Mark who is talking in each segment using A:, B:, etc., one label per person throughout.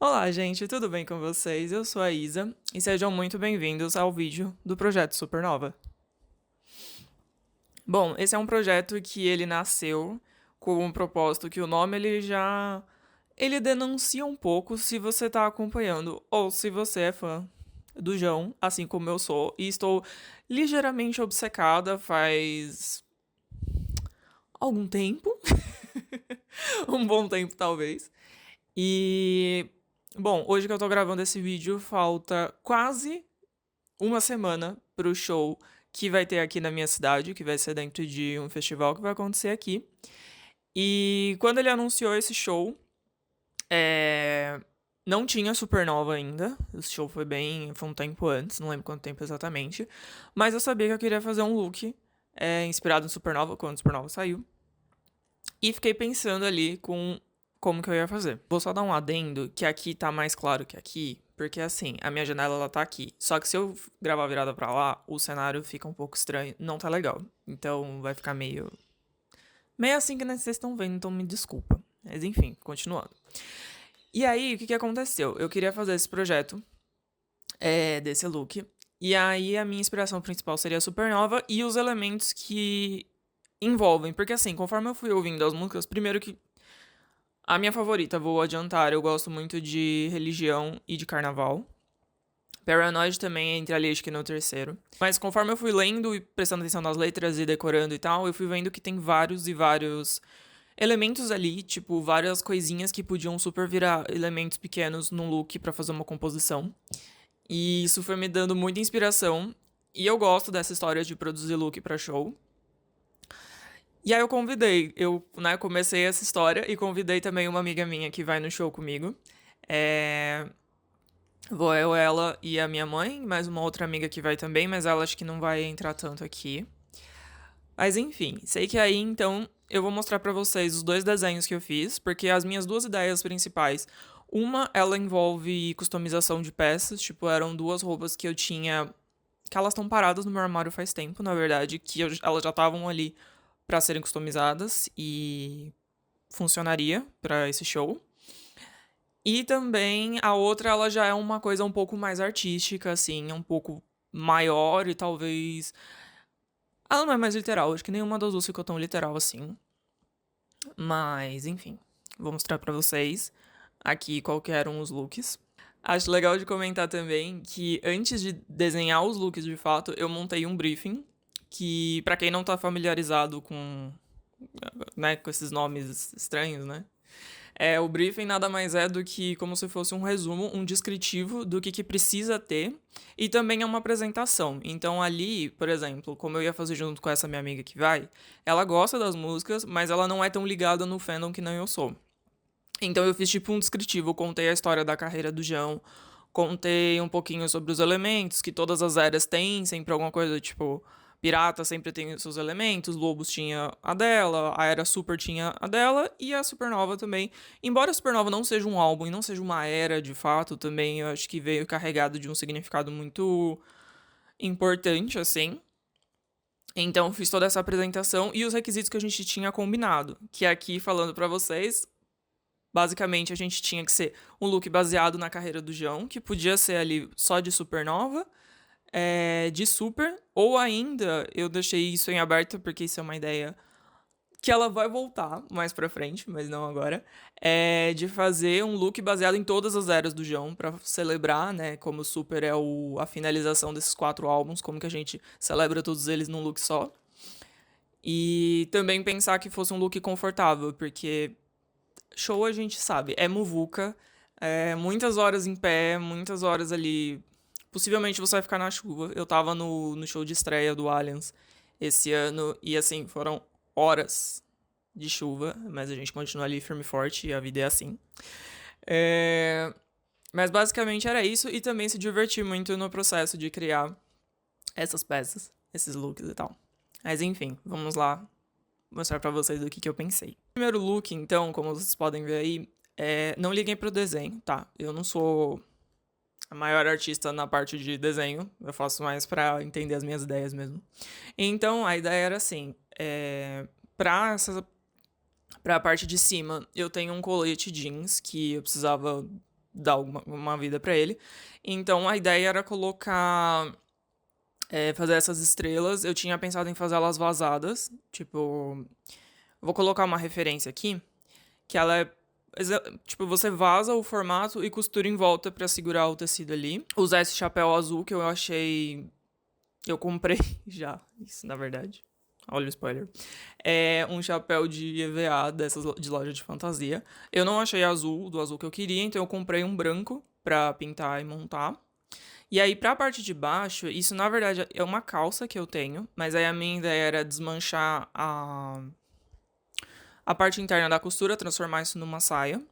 A: Olá, gente, tudo bem com vocês? Eu sou a Isa e sejam muito bem-vindos ao vídeo do Projeto Supernova. Bom, esse é um projeto que ele nasceu com um propósito que o nome ele denuncia um pouco se você tá acompanhando ou se você é fã do João, assim como eu sou, e estou ligeiramente obcecada faz algum tempo, um bom tempo talvez. E bom, hoje que eu tô gravando esse vídeo, falta quase uma semana pro show que vai ter aqui na minha cidade, que vai ser dentro de um festival que vai acontecer aqui. E quando ele anunciou esse show, não tinha Supernova ainda. O show foi um tempo antes, não lembro quanto tempo exatamente. Mas eu sabia que eu queria fazer um look inspirado em Supernova, quando Supernova saiu. E fiquei pensando ali com como que eu ia fazer. Vou só dar um adendo que aqui tá mais claro que aqui, porque assim, a minha janela ela tá aqui. Só que se eu gravar virada pra lá, o cenário fica um pouco estranho, não tá legal. Então vai ficar meio assim que vocês estão vendo, então me desculpa. Mas enfim, continuando. E aí, o que aconteceu? Eu queria fazer esse projeto desse look. E aí a minha inspiração principal seria a Supernova e os elementos que envolvem. Porque assim, conforme eu fui ouvindo as músicas, primeiro que a minha favorita, vou adiantar, eu gosto muito de religião e de carnaval. Paranoid também entra ali, acho que no terceiro. Mas conforme eu fui lendo e prestando atenção nas letras e decorando e tal, eu fui vendo que tem vários e vários elementos ali, tipo, várias coisinhas que podiam super virar elementos pequenos num look pra fazer uma composição. E isso foi me dando muita inspiração. E eu gosto dessa história de produzir look pra show. E aí comecei essa história e convidei também uma amiga minha que vai no show comigo. É... Vou eu, ela e a minha mãe, mais uma outra amiga que vai também, mas ela acho que não vai entrar tanto aqui. Mas enfim, sei que aí então eu vou mostrar pra vocês os dois desenhos que eu fiz, porque as minhas duas ideias principais, uma ela envolve customização de peças, tipo, eram duas roupas que eu tinha que elas estão paradas no meu armário faz tempo, na verdade, elas já estavam ali pra serem customizadas e funcionaria pra esse show. E também a outra, ela já é uma coisa um pouco mais artística, assim, um pouco maior e talvez. Ela não é mais literal, acho que nenhuma das duas ficou tão literal assim. Mas, enfim, vou mostrar pra vocês aqui qual que eram os looks. Acho legal de comentar também que antes de desenhar os looks de fato, eu montei um briefing que, pra quem não tá familiarizado com esses nomes estranhos, né? O briefing nada mais é do que como se fosse um resumo, um descritivo do que precisa ter e também é uma apresentação. Então ali, por exemplo, como eu ia fazer junto com essa minha amiga que vai, ela gosta das músicas, mas ela não é tão ligada no fandom que não eu sou. Então eu fiz tipo um descritivo, eu contei a história da carreira do João, contei um pouquinho sobre os elementos, que todas as eras têm sempre alguma coisa, tipo, Pirata sempre tem os seus elementos, Lobos tinha a dela, a Era Super tinha a dela e a Supernova também. Embora a Supernova não seja um álbum e não seja uma era de fato, também eu acho que veio carregado de um significado muito importante, assim. Então fiz toda essa apresentação e os requisitos que a gente tinha combinado, que aqui falando pra vocês, basicamente a gente tinha que ser um look baseado na carreira do João, que podia ser ali só de Supernova, de Super, ou ainda eu deixei isso em aberto porque isso é uma ideia que ela vai voltar mais pra frente, mas não agora, de fazer um look baseado em todas as eras do João pra celebrar, né, como o Super é a finalização desses 4 álbuns, como que a gente celebra todos eles num look só. E também pensar que fosse um look confortável, porque show a gente sabe, é muvuca, muitas horas em pé, muitas horas ali. Possivelmente você vai ficar na chuva. Eu tava no show de estreia do Allianz esse ano e assim, foram horas de chuva, mas a gente continua ali firme e forte e a vida é assim. Mas basicamente era isso e também se divertir muito no processo de criar essas peças, esses looks e tal. Mas enfim, vamos lá mostrar pra vocês o que eu pensei. Primeiro look, então, como vocês podem ver aí, não liguem pro desenho, tá? Eu não sou a maior artista na parte de desenho, eu faço mais pra entender as minhas ideias mesmo. Então, a ideia era assim, pra parte de cima, eu tenho um colete jeans que eu precisava dar uma vida pra ele. Então a ideia era colocar. Fazer essas estrelas. Eu tinha pensado em fazer elas vazadas. Tipo. Vou colocar uma referência aqui. Que ela é. Tipo, você vaza o formato e costura em volta pra segurar o tecido ali. Usar esse chapéu azul que eu achei. Eu comprei já. Isso, na verdade. Olha o spoiler. É um chapéu de EVA dessas de loja de fantasia. Eu não achei azul, do azul que eu queria, então eu comprei um branco pra pintar e montar. E aí, pra parte de baixo, isso na verdade é uma calça que eu tenho, mas aí a minha ideia era desmanchar a parte interna da costura, transformar isso numa saia.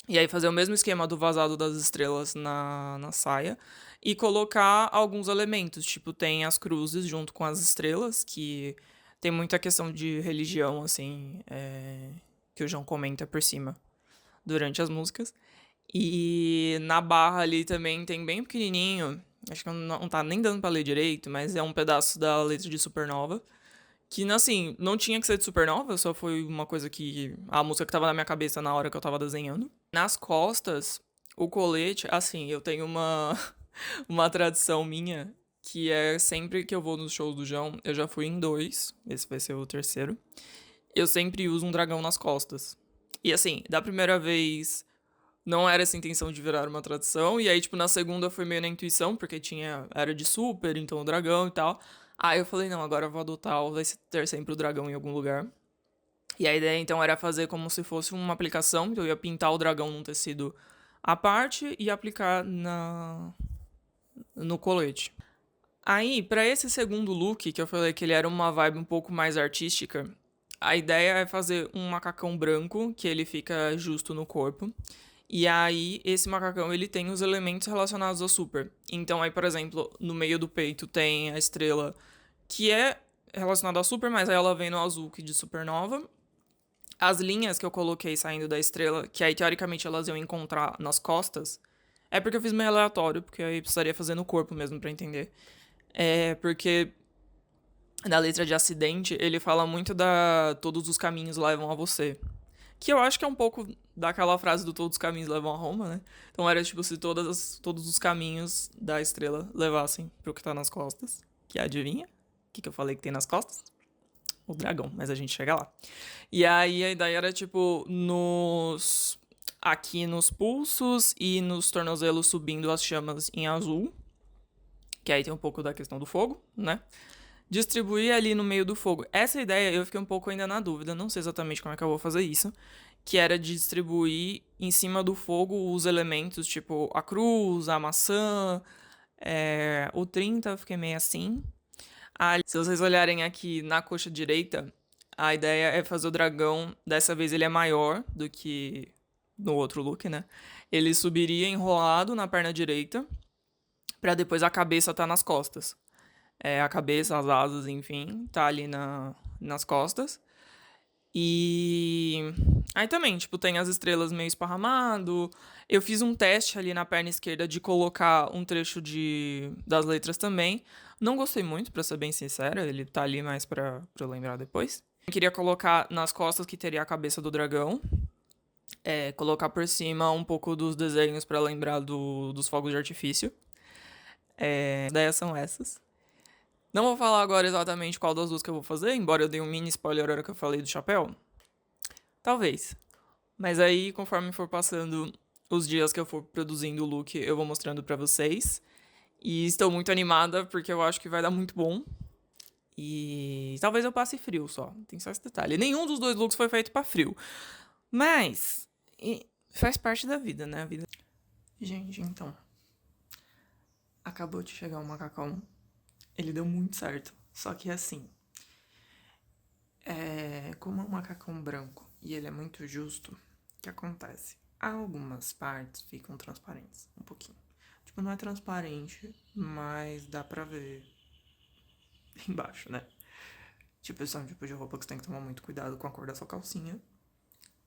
A: E aí fazer o mesmo esquema do vazado das estrelas na saia. E colocar alguns elementos, tipo, tem as cruzes junto com as estrelas, que tem muita questão de religião, assim, que o João comenta por cima durante as músicas. E na barra ali também tem bem pequenininho, acho que não tá nem dando pra ler direito, mas é um pedaço da letra de Supernova. Que, assim, não tinha que ser de Supernova, só foi uma coisa que. A música que tava na minha cabeça na hora que eu tava desenhando. Nas costas, o colete, assim, eu tenho uma tradição minha, que é sempre que eu vou nos shows do João, eu já fui em 2, esse vai ser o terceiro. Eu sempre uso um dragão nas costas. E assim, da primeira vez não era essa intenção de virar uma tradição. E aí, tipo, na segunda foi meio na intuição, porque era de super, então o dragão e tal. Aí eu falei, não, agora eu vou adotar, vai ter sempre o dragão em algum lugar. E a ideia, então, era fazer como se fosse uma aplicação. Então eu ia pintar o dragão num tecido à parte e aplicar no colete. Aí, pra esse segundo look, que eu falei que ele era uma vibe um pouco mais artística, a ideia é fazer um macacão branco, que ele fica justo no corpo. E aí, esse macacão, ele tem os elementos relacionados ao super. Então, aí, por exemplo, no meio do peito tem a estrela que é relacionada ao super, mas aí ela vem no azul que de supernova. As linhas que eu coloquei saindo da estrela, que aí, teoricamente, elas iam encontrar nas costas, é porque eu fiz meio aleatório, porque aí precisaria fazer no corpo mesmo pra entender. É porque na letra de acidente, ele fala muito da todos os caminhos levam a você. Que eu acho que é um pouco daquela frase do todos os caminhos levam a Roma, né? Então era tipo se todos os caminhos da estrela levassem pro que tá nas costas. Que adivinha? O que eu falei que tem nas costas? O dragão, mas a gente chega lá. E aí a ideia era tipo aqui nos pulsos e nos tornozelos subindo as chamas em azul. Que aí tem um pouco da questão do fogo, né? Distribuir ali no meio do fogo. Essa ideia eu fiquei um pouco ainda na dúvida, não sei exatamente como é que eu vou fazer isso, que era distribuir em cima do fogo os elementos, tipo a cruz, a maçã, o 30 eu fiquei meio assim. Se vocês olharem aqui na coxa direita, a ideia é fazer o dragão, dessa vez ele é maior do que no outro look, né? Ele subiria enrolado na perna direita, pra depois a cabeça tá nas costas. A cabeça, as asas, enfim, tá ali nas costas. E aí também, tipo, tem as estrelas meio esparramado. Eu fiz um teste ali na perna esquerda de colocar um trecho das letras também. Não gostei muito, pra ser bem sincera, ele tá ali mais pra eu lembrar depois. Eu queria colocar nas costas que teria a cabeça do dragão. Colocar por cima um pouco dos desenhos pra lembrar dos fogos de artifício. As ideias são essas. Não vou falar agora exatamente qual das duas que eu vou fazer, embora eu dei um mini spoiler na hora que eu falei do chapéu. Talvez. Mas aí, conforme for passando os dias que eu for produzindo o look, eu vou mostrando pra vocês. E estou muito animada, porque eu acho que vai dar muito bom. E talvez eu passe frio só. Tem só esse detalhe. Nenhum dos dois looks foi feito pra frio. Mas faz parte da vida, né? A vida. Gente, então. Acabou de chegar o macacão. Ele deu muito certo. Só que assim, como é um macacão branco e ele é muito justo, o que acontece? Algumas partes ficam transparentes, um pouquinho. Tipo, não é transparente, mas dá pra ver embaixo, né? Tipo, esse é um tipo de roupa que você tem que tomar muito cuidado com a cor da sua calcinha.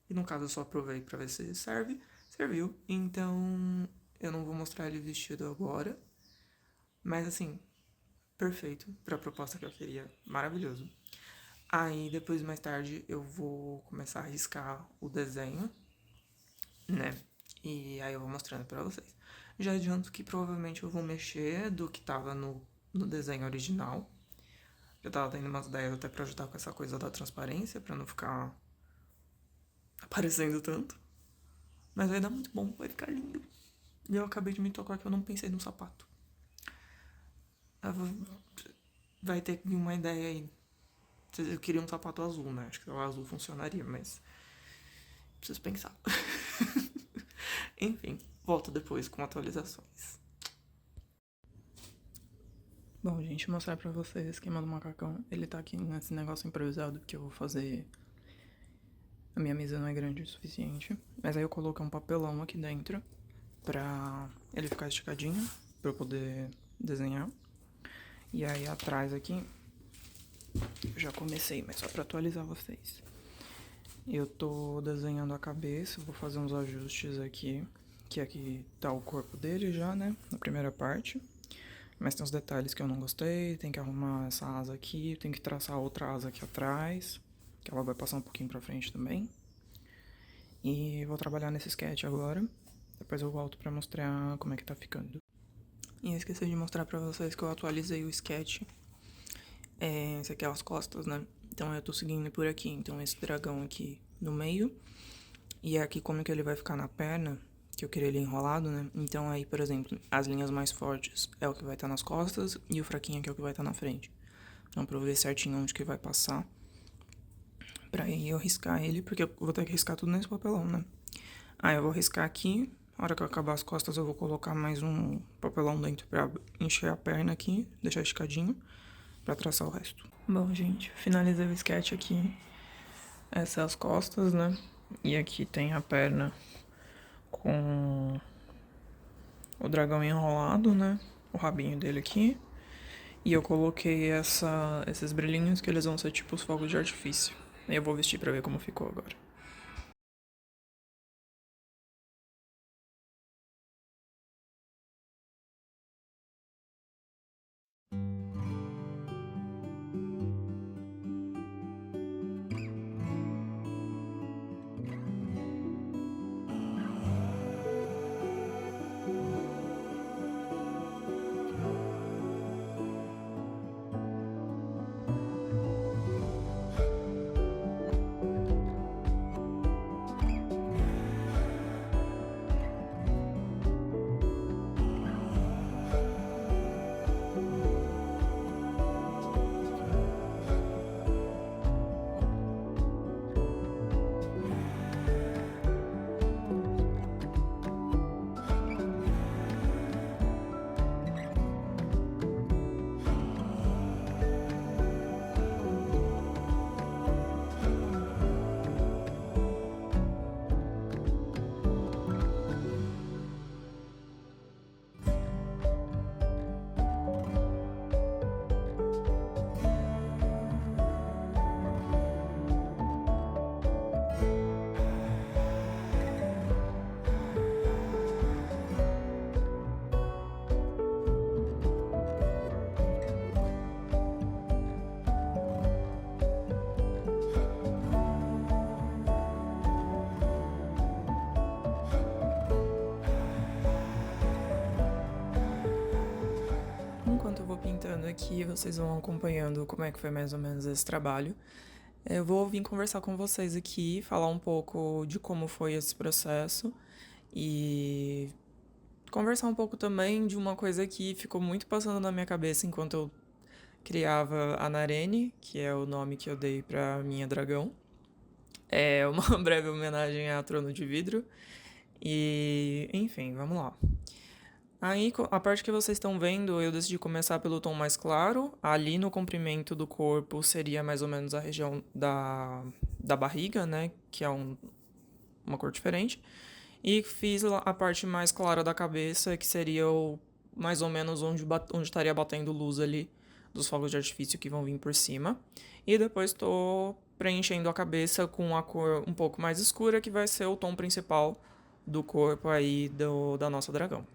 A: E no caso eu só provei pra ver se serve. Serviu. Então, eu não vou mostrar ele vestido agora. Mas assim, perfeito pra proposta que eu queria. Maravilhoso. Aí depois, mais tarde, eu vou começar a riscar o desenho, né? E aí eu vou mostrando pra vocês. Já adianto que provavelmente eu vou mexer do que tava no desenho original. Eu tava tendo umas ideias até pra ajudar com essa coisa da transparência, pra não ficar aparecendo tanto. Mas vai dar muito bom, vai ficar lindo. E eu acabei de me tocar que eu não pensei no sapato. Vai ter que vir uma ideia aí. Eu queria um sapato azul, né? Acho que o azul funcionaria, mas preciso pensar. Enfim, volto depois com atualizações. Bom, gente, mostrar pra vocês o esquema do macacão. Ele tá aqui nesse negócio improvisado que eu vou fazer. A minha mesa não é grande o suficiente. Mas aí eu coloquei um papelão aqui dentro pra ele ficar esticadinho, pra eu poder desenhar. E aí atrás aqui, eu já comecei, mas só pra atualizar vocês. Eu tô desenhando a cabeça, vou fazer uns ajustes aqui. Que aqui tá o corpo dele já, né? Na primeira parte. Mas tem uns detalhes que eu não gostei. Tem que arrumar essa asa aqui. Tem que traçar outra asa aqui atrás. Que ela vai passar um pouquinho pra frente também. E vou trabalhar nesse sketch agora. Depois eu volto pra mostrar como é que tá ficando. E eu esqueci de mostrar pra vocês que eu atualizei o sketch. Esse aqui é as costas, né? Então eu tô seguindo por aqui. Então esse dragão aqui no meio. E aqui como que ele vai ficar na perna, que eu queria ele enrolado, né? Então aí, por exemplo, as linhas mais fortes é o que vai estar nas costas e o fraquinho aqui é o que vai estar na frente. Então pra eu ver certinho onde que vai passar. Pra aí eu riscar ele, porque eu vou ter que riscar tudo nesse papelão, né? Aí eu vou riscar aqui. Na hora que eu acabar as costas eu vou colocar mais um papelão dentro pra encher a perna aqui, deixar esticadinho, pra traçar o resto. Bom, gente, finalizei o sketch aqui. Essas são as costas, né? E aqui tem a perna com o dragão enrolado, né? O rabinho dele aqui. E eu coloquei esses brilhinhos que eles vão ser tipo os fogos de artifício. E eu vou vestir pra ver como ficou agora. Enquanto eu vou pintando aqui, vocês vão acompanhando como é que foi mais ou menos esse trabalho. Eu vou vir conversar com vocês aqui, falar um pouco de como foi esse processo e conversar um pouco também de uma coisa que ficou muito passando na minha cabeça enquanto eu criava a Narene, que é o nome que eu dei pra minha dragão. É uma breve homenagem a Trono de Vidro. E, enfim, vamos lá. Aí, a parte que vocês estão vendo, eu decidi começar pelo tom mais claro. Ali no comprimento do corpo seria mais ou menos a região da barriga, né? Que é uma cor diferente. E fiz a parte mais clara da cabeça, que seria mais ou menos onde estaria batendo luz ali dos fogos de artifício que vão vir por cima. E depois estou preenchendo a cabeça com a cor um pouco mais escura, que vai ser o tom principal do corpo aí da nossa dragão.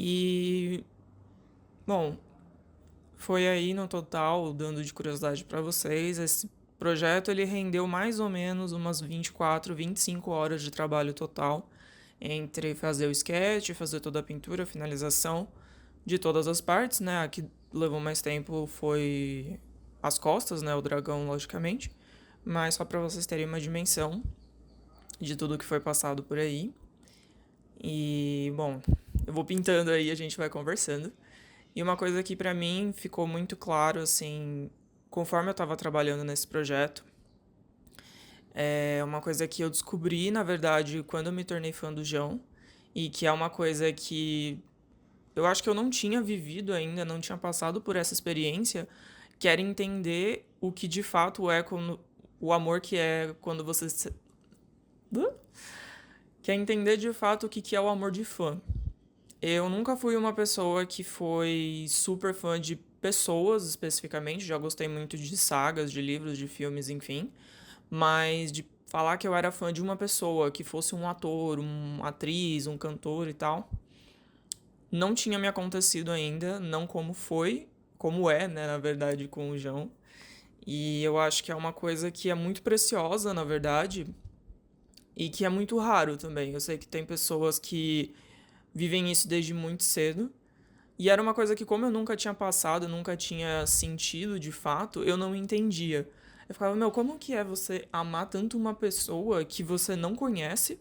A: E, bom, foi aí no total, dando de curiosidade para vocês, esse projeto ele rendeu mais ou menos umas 24, 25 horas de trabalho total. entre fazer o sketch, fazer toda a pintura, a finalização de todas as partes, né? A que levou mais tempo foi as costas, né? O dragão, logicamente. Mas só para vocês terem uma dimensão de tudo que foi passado por aí. E, bom, eu vou pintando aí, a gente vai conversando. E uma coisa que pra mim ficou muito claro, assim, conforme eu tava trabalhando nesse projeto, é uma coisa que eu descobri, na verdade, quando eu me tornei fã do João, e que é uma coisa que eu acho que eu não tinha vivido ainda, não tinha passado por essa experiência, que era entender o que de fato é quando, o amor que é quando você. Que é entender de fato o que é o amor de fã. Eu nunca fui uma pessoa que foi super fã de pessoas especificamente, já gostei muito de sagas, de livros, de filmes, enfim, mas de falar que eu era fã de uma pessoa, que fosse um ator, uma atriz, um cantor e tal, não tinha me acontecido ainda, não como foi, como é, né, na verdade, com o João. E eu acho que é uma coisa que é muito preciosa, na verdade, e que é muito raro também. Eu sei que tem pessoas que vivem isso desde muito cedo. E era uma coisa que, como eu nunca tinha passado, nunca tinha sentido de fato, eu não entendia. Eu ficava, meu, como que é você amar tanto uma pessoa que você não conhece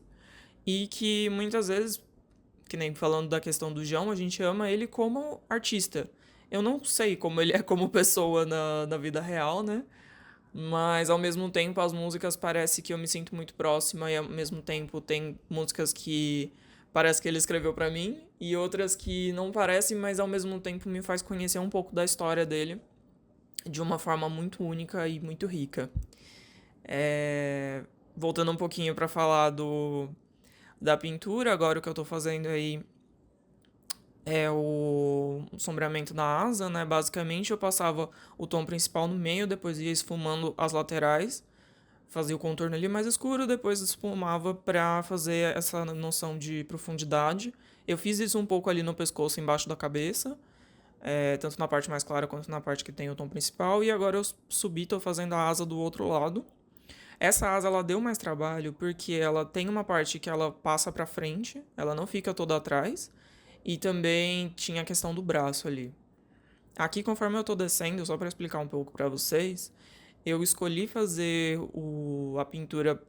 A: e que muitas vezes, que nem falando da questão do João, a gente ama ele como artista. Eu não sei como ele é como pessoa na vida real, né? Mas ao mesmo tempo as músicas parece que eu me sinto muito próxima e ao mesmo tempo tem músicas que parece que ele escreveu pra mim e outras que não parecem, mas ao mesmo tempo me faz conhecer um pouco da história dele de uma forma muito única e muito rica. Voltando um pouquinho pra falar da pintura, agora o que eu tô fazendo aí é o sombreamento da asa, né? Basicamente eu passava o tom principal no meio, depois ia esfumando as laterais, fazia o contorno ali mais escuro, depois esfumava para fazer essa noção de profundidade. Eu fiz isso um pouco ali no pescoço, embaixo da cabeça, tanto na parte mais clara quanto na parte que tem o tom principal, e agora eu subi, tô fazendo a asa do outro lado. Essa asa ela deu mais trabalho porque ela tem uma parte que ela passa para frente, ela não fica toda atrás, e também tinha a questão do braço ali. Aqui, conforme eu tô descendo, só para explicar um pouco para vocês, eu escolhi fazer a pintura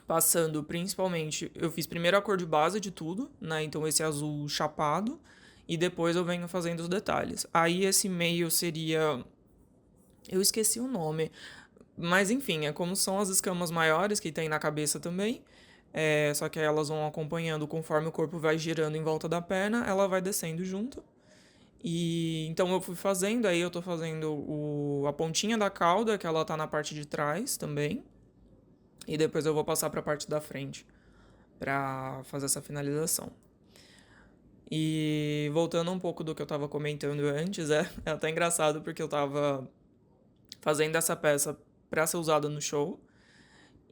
A: passando principalmente. Eu fiz primeiro a cor de base de tudo, né? Então esse azul chapado, e depois eu venho fazendo os detalhes. Aí esse meio seria. Eu esqueci o nome, mas enfim, é como são as escamas maiores que tem na cabeça também. Só que elas vão acompanhando conforme o corpo vai girando em volta da perna, ela vai descendo junto. E então eu fui fazendo, aí eu tô fazendo a pontinha da cauda, que ela tá na parte de trás também. E depois eu vou passar pra parte da frente pra fazer essa finalização. E voltando um pouco do que eu tava comentando antes, é até engraçado porque eu tava fazendo essa peça pra ser usada no show.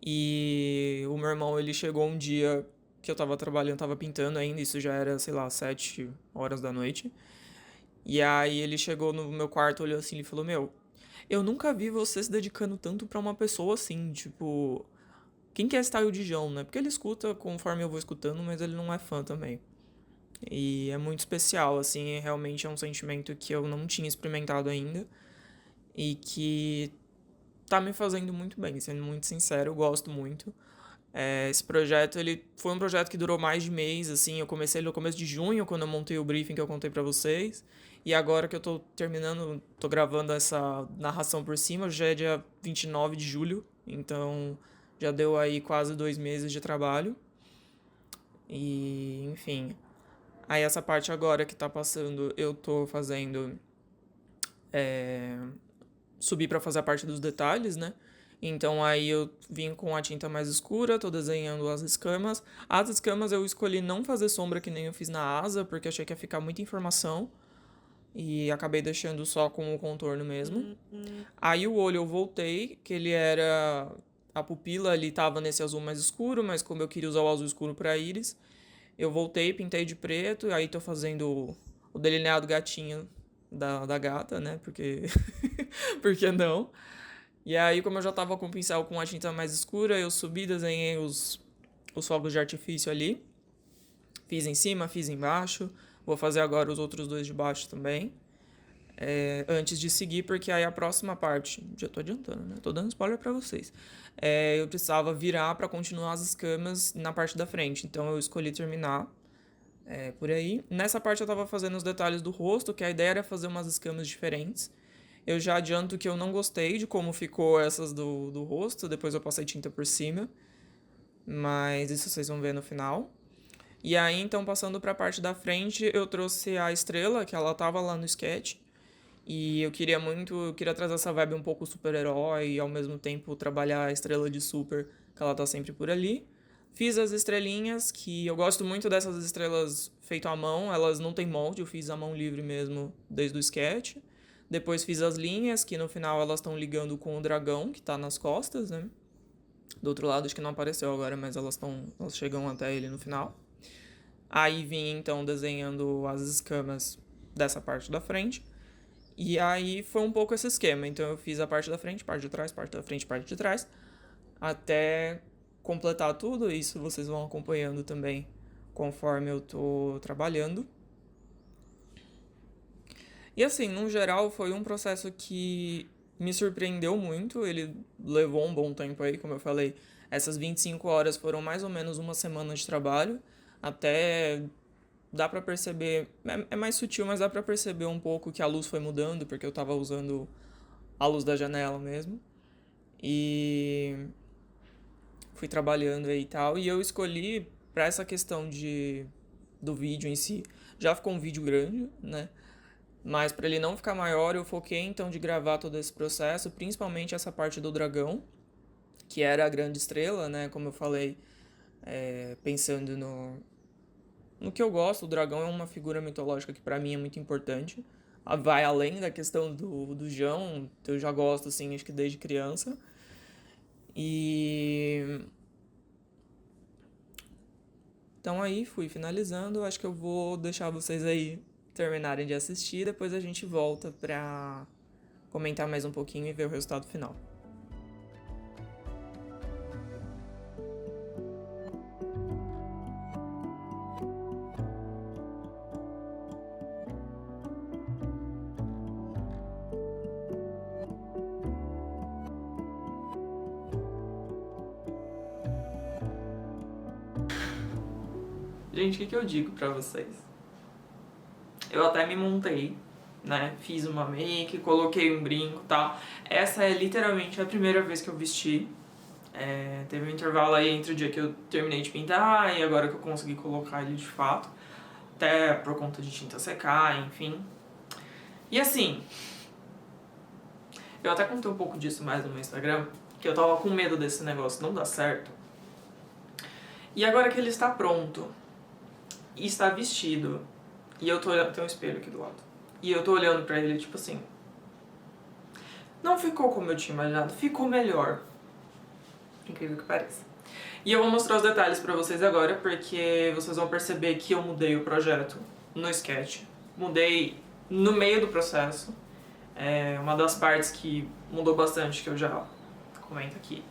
A: E o meu irmão, ele chegou um dia que eu tava trabalhando, tava pintando ainda, isso já era, sei lá, 7 horas da noite. E aí ele chegou no meu quarto, olhou assim e falou: Meu, eu nunca vi você se dedicando tanto pra uma pessoa assim, tipo. Quem que é esse Taio de João, né? Porque ele escuta conforme eu vou escutando, mas ele não é fã também. E é muito especial, assim, realmente é um sentimento que eu não tinha experimentado ainda. E que tá me fazendo muito bem, sendo muito sincero, eu gosto muito. Esse projeto, ele foi um projeto que durou mais de mês, assim, eu comecei no começo de junho, quando eu montei o briefing que eu contei pra vocês, e agora que eu tô terminando, tô gravando essa narração por cima, já é dia 29 de julho, então já deu aí quase 2 meses de trabalho, e enfim. Aí essa parte agora que tá passando, eu tô fazendo, subir pra fazer a parte dos detalhes, né? Então aí eu vim com a tinta mais escura, tô desenhando as escamas. As escamas eu escolhi não fazer sombra que nem eu fiz na asa, porque achei que ia ficar muita informação. E acabei deixando só com o contorno mesmo. Aí o olho eu voltei, que ele era. A pupila ali tava nesse azul mais escuro, mas como eu queria usar o azul escuro pra íris, eu voltei, pintei de preto, aí tô fazendo o delineado gatinho da gata, né? Porque. Por que não? E aí, como eu já tava com o pincel com a tinta mais escura, eu subi, desenhei os fogos de artifício ali. Fiz em cima, fiz embaixo. Vou fazer agora os outros dois de baixo também. Antes de seguir, porque aí a próxima parte, já tô adiantando, né? Tô dando spoiler pra vocês. Eu precisava virar pra continuar as escamas na parte da frente, então eu escolhi terminar por aí. Nessa parte eu tava fazendo os detalhes do rosto, que a ideia era fazer umas escamas diferentes. Eu já adianto que eu não gostei de como ficou essas do rosto, depois eu passei tinta por cima, mas isso vocês vão ver no final. E aí, então, passando pra parte da frente, eu trouxe a estrela, que ela tava lá no sketch. E eu queria trazer essa vibe um pouco super-herói e ao mesmo tempo trabalhar a estrela de super, que ela tá sempre por ali. Fiz as estrelinhas, que eu gosto muito dessas estrelas feitas à mão, elas não têm molde, eu fiz à mão livre mesmo desde o sketch. Depois fiz as linhas, que no final elas estão ligando com o dragão, que tá nas costas, né? Do outro lado, acho que não apareceu agora, mas elas chegam até ele no final. Aí vim então desenhando as escamas dessa parte da frente. E aí foi um pouco esse esquema. Então eu fiz a parte da frente, parte de trás, parte da frente, parte de trás, até completar tudo. Isso vocês vão acompanhando também conforme eu tô trabalhando. E assim, no geral, foi um processo que me surpreendeu muito. Ele levou um bom tempo aí, como eu falei. Essas 25 horas foram mais ou menos uma semana de trabalho. Até dá pra perceber, é mais sutil, mas dá pra perceber um pouco que a luz foi mudando, porque eu tava usando a luz da janela mesmo. E fui trabalhando aí e tal. E eu escolhi, pra essa questão do vídeo em si, já ficou um vídeo grande, né? Mas pra ele não ficar maior, eu foquei então de gravar todo esse processo, principalmente essa parte do dragão, que era a grande estrela, né? Como eu falei, pensando no que eu gosto, o dragão é uma figura mitológica que pra mim é muito importante. Vai além da questão do Jão, eu já gosto, assim, acho que desde criança. E então aí fui finalizando, acho que eu vou deixar vocês aí terminarem de assistir, depois a gente volta pra comentar mais um pouquinho e ver o resultado final. Gente, o que eu digo pra vocês? Eu até me montei, né? Fiz uma make, coloquei um brinco e tal. Essa é literalmente a primeira vez que eu vesti. Teve um intervalo aí entre o dia que eu terminei de pintar e agora que eu consegui colocar ele de fato. Até por conta de tinta secar, enfim. E assim, eu até contei um pouco disso mais no meu Instagram, que eu tava com medo desse negócio não dar certo. E agora que ele está pronto e está vestido, e eu tô olhando, tem um espelho aqui do lado, e eu tô olhando pra ele tipo assim, não ficou como eu tinha imaginado, ficou melhor. Incrível que pareça. E eu vou mostrar os detalhes pra vocês agora, porque vocês vão perceber que eu mudei o projeto no sketch. Mudei no meio do processo. Uma das partes que mudou bastante, que eu já comento aqui,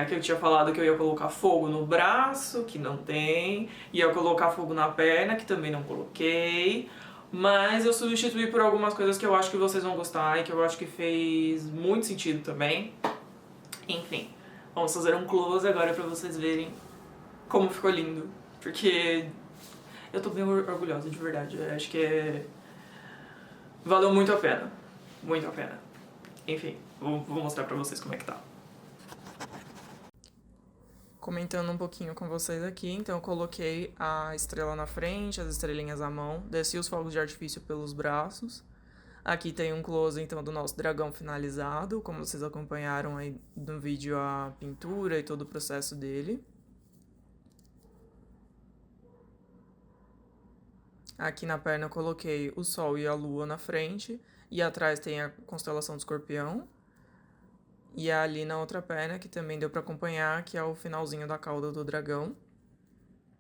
A: que eu tinha falado que eu ia colocar fogo no braço, que não tem, ia colocar fogo na perna, que também não coloquei, mas eu substituí por algumas coisas que eu acho que vocês vão gostar e que eu acho que fez muito sentido também. Enfim, vamos fazer um close agora pra vocês verem como ficou lindo, porque eu tô bem orgulhosa de verdade, eu acho que valeu muito a pena, muito a pena. Enfim, vou mostrar pra vocês como é que tá. Comentando um pouquinho com vocês aqui, então eu coloquei a estrela na frente, as estrelinhas à mão, desci os fogos de artifício pelos braços. Aqui tem um close então do nosso dragão finalizado, como vocês acompanharam aí no vídeo a pintura e todo o processo dele. Aqui na perna eu coloquei o sol e a lua na frente, e atrás tem a constelação do escorpião. E ali na outra perna, que também deu pra acompanhar, que é o finalzinho da cauda do dragão.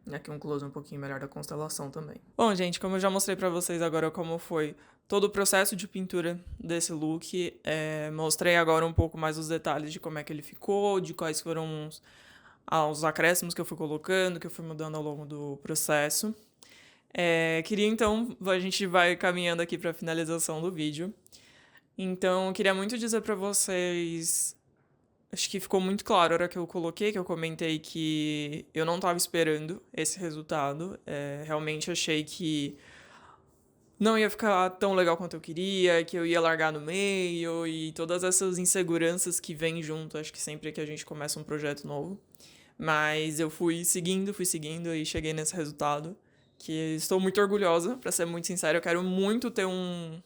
A: E aqui um close um pouquinho melhor da constelação também. Bom, gente, como eu já mostrei pra vocês agora como foi todo o processo de pintura desse look, mostrei agora um pouco mais os detalhes de como é que ele ficou, de quais foram aos acréscimos que eu fui colocando, que eu fui mudando ao longo do processo. Queria então, a gente vai caminhando aqui para a finalização do vídeo. Então, eu queria muito dizer para vocês, acho que ficou muito claro a hora que eu coloquei, que eu comentei que eu não estava esperando esse resultado. Realmente achei que não ia ficar tão legal quanto eu queria, que eu ia largar no meio e todas essas inseguranças que vêm junto, acho que sempre que a gente começa um projeto novo. Mas eu fui seguindo e cheguei nesse resultado, que estou muito orgulhosa, pra ser muito sincera. Eu quero muito ter um...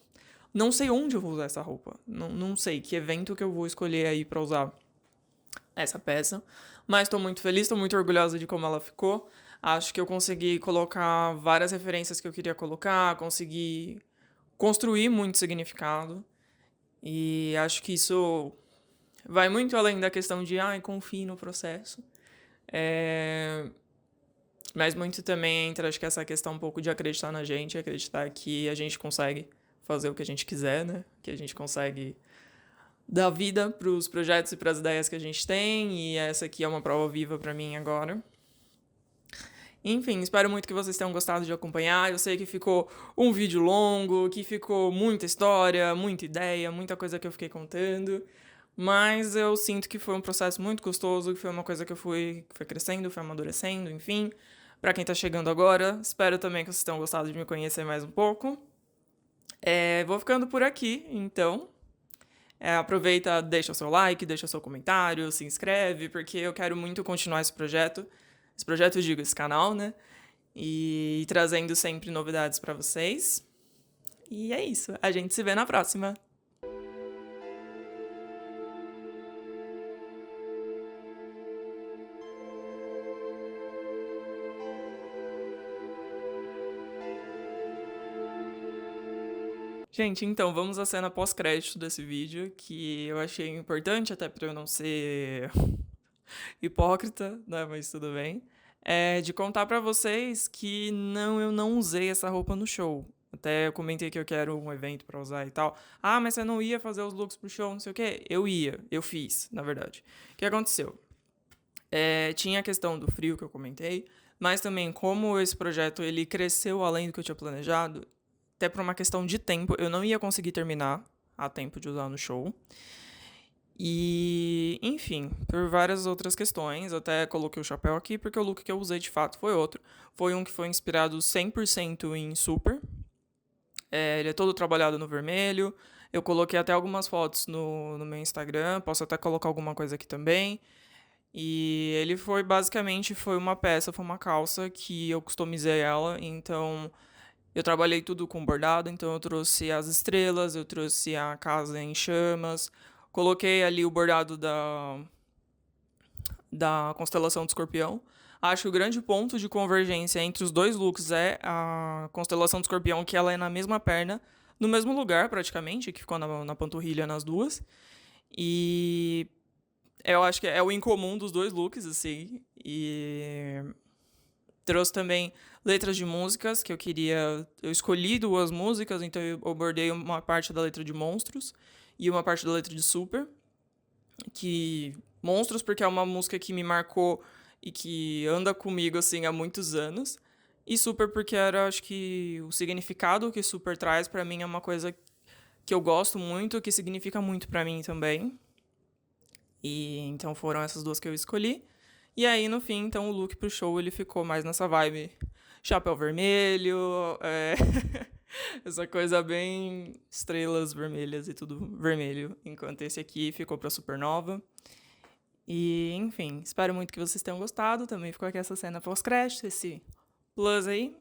A: Não sei onde eu vou usar essa roupa. Não sei que evento que eu vou escolher aí pra usar essa peça. Mas estou muito feliz, estou muito orgulhosa de como ela ficou. Acho que eu consegui colocar várias referências que eu queria colocar, consegui construir muito significado. E acho que isso vai muito além da questão de, confie no processo. Mas muito também entra, acho que essa questão um pouco de acreditar na gente, acreditar que a gente consegue fazer o que a gente quiser, né? Que a gente consegue dar vida para os projetos e para as ideias que a gente tem, e essa aqui é uma prova viva para mim agora. Enfim, espero muito que vocês tenham gostado de acompanhar. Eu sei que ficou um vídeo longo, que ficou muita história, muita ideia, muita coisa que eu fiquei contando. Mas eu sinto que foi um processo muito gostoso, que foi uma coisa que foi crescendo, foi amadurecendo, enfim. Pra quem tá chegando agora, espero também que vocês tenham gostado de me conhecer mais um pouco. Vou ficando por aqui, então. Aproveita, deixa o seu like, deixa o seu comentário, se inscreve, porque eu quero muito continuar esse projeto. Esse projeto, eu digo, esse canal, né? E trazendo sempre novidades pra vocês. E é isso. A gente se vê na próxima. Gente, então, vamos à cena pós-crédito desse vídeo, que eu achei importante, até pra eu não ser hipócrita, né, mas tudo bem. De contar pra vocês que eu não usei essa roupa no show. Até eu comentei que eu quero um evento pra usar e tal. Mas você não ia fazer os looks pro show, não sei o quê? Eu fiz, na verdade. O que aconteceu? Tinha a questão do frio que eu comentei, mas também como esse projeto ele cresceu além do que eu tinha planejado, até por uma questão de tempo, eu não ia conseguir terminar a tempo de usar no show. E, enfim, por várias outras questões, até coloquei o chapéu aqui, porque o look que eu usei de fato foi outro. Foi um que foi inspirado 100% em Super. Ele é todo trabalhado no vermelho. Eu coloquei até algumas fotos no meu Instagram, posso até colocar alguma coisa aqui também. E ele foi uma peça, foi uma calça que eu customizei ela, então eu trabalhei tudo com bordado, então eu trouxe as estrelas, eu trouxe a casa em chamas, coloquei ali o bordado da constelação do Escorpião. Acho que o grande ponto de convergência entre os dois looks é a constelação do Escorpião, que ela é na mesma perna, no mesmo lugar praticamente, que ficou na panturrilha nas duas. E eu acho que é o incomum dos dois looks, assim. E trouxe também letras de músicas que eu queria. Eu escolhi duas músicas, então eu bordei uma parte da letra de Monstros e uma parte da letra de Super. Que Monstros, porque é uma música que me marcou e que anda comigo assim há muitos anos. E Super, porque era, acho que o significado que Super traz pra mim é uma coisa que eu gosto muito, que significa muito pra mim também. E então foram essas duas que eu escolhi. E aí, no fim, então, o look pro show, ele ficou mais nessa vibe chapéu vermelho, essa coisa bem estrelas vermelhas e tudo vermelho. Enquanto esse aqui ficou pra Supernova. E, enfim, espero muito que vocês tenham gostado. Também ficou aqui essa cena pós-crédito, esse plus aí.